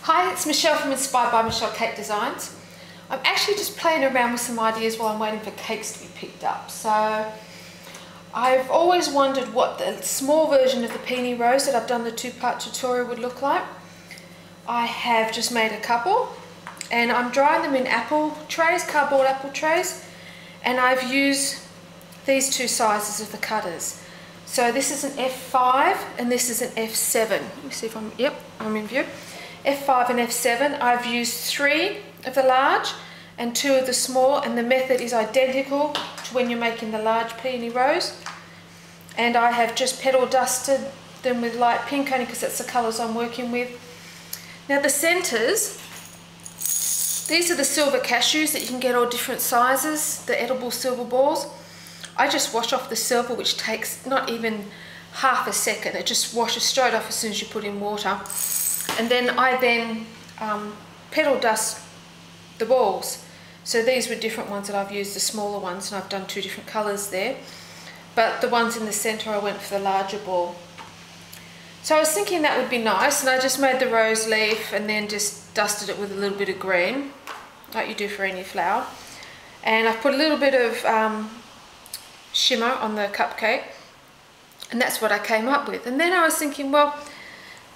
Hi, it's Michelle from Inspired by Michelle Cake Designs. I'm actually just playing around with some ideas while I'm waiting for cakes to be picked up. So I've always wondered what the small version of the peony rose that I've done the two-part tutorial would look like. I have just made a couple and I'm drying them in apple trays, cardboard apple trays, and I've used these two sizes of the cutters. So this is an F5 and this is an F7. Let me see if I'm in view. F5 and F7. I've used 3 of the large and 2 of the small, and the method is identical to when you're making the large peony rose. And I have just petal dusted them with light pink only because that's the colours I'm working with. Now the centres, these are the silver cashews that you can get all different sizes, the edible silver balls. I just wash off the silver, which takes not even half a second. It just washes straight off as soon as you put in water. And then I petal dust the balls. So these were different ones that I've used, the smaller ones, and I've done 2 different colours there. But the ones in the centre I went for the larger ball. So I was thinking that would be nice, and I just made the rose leaf and then just dusted it with a little bit of green, like you do for any flower. And I've put a little bit of shimmer on the cupcake, and that's what I came up with. And then I was thinking, well,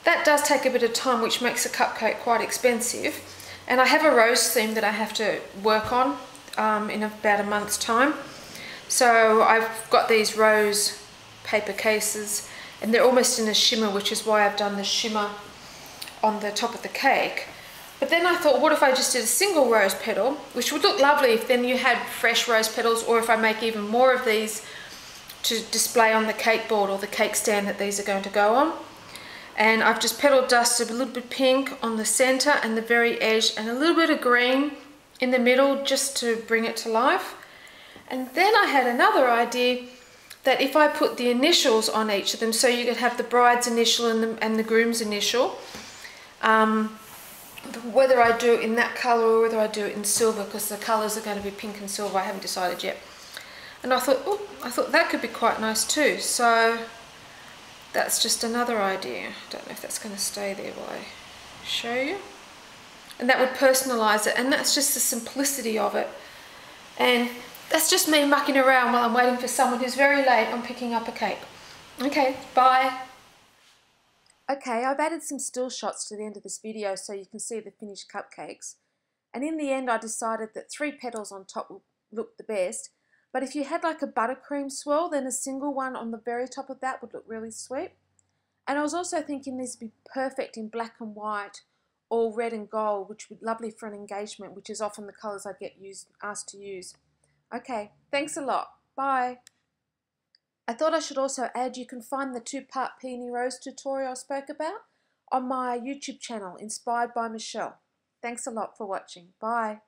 that does take a bit of time, which makes a cupcake quite expensive. And I have a rose theme that I have to work on in about a month's time. So I've got these rose paper cases, and they're almost in a shimmer, which is why I've done the shimmer on the top of the cake. But then I thought, what if I just did a single rose petal, which would look lovely if then you had fresh rose petals, or if I make even more of these to display on the cake board or the cake stand that these are going to go on. And I've just petal dusted a little bit pink on the center and the very edge, and a little bit of green in the middle just to bring it to life. And then I had another idea that if I put the initials on each of them, so you could have the bride's initial and the groom's initial, whether I do it in that color or whether I do it in silver, because the colors are going to be pink and silver, I haven't decided yet. And I thought that could be quite nice too. So that's just another idea. I don't know if that's going to stay there while I show you. And that would personalise it, and that's just the simplicity of it. And that's just me mucking around while I'm waiting for someone who's very late on picking up a cake. Okay, bye. Okay, I've added some still shots to the end of this video so you can see the finished cupcakes. And in the end I decided that 3 petals on top would look the best. But if you had like a buttercream swirl, then a single one on the very top of that would look really sweet. And I was also thinking these would be perfect in black and white or red and gold, which would be lovely for an engagement, which is often the colours I get asked to use. Okay, thanks a lot. Bye. I thought I should also add you can find the 2-part peony rose tutorial I spoke about on my YouTube channel, Inspired by Michelle. Thanks a lot for watching. Bye.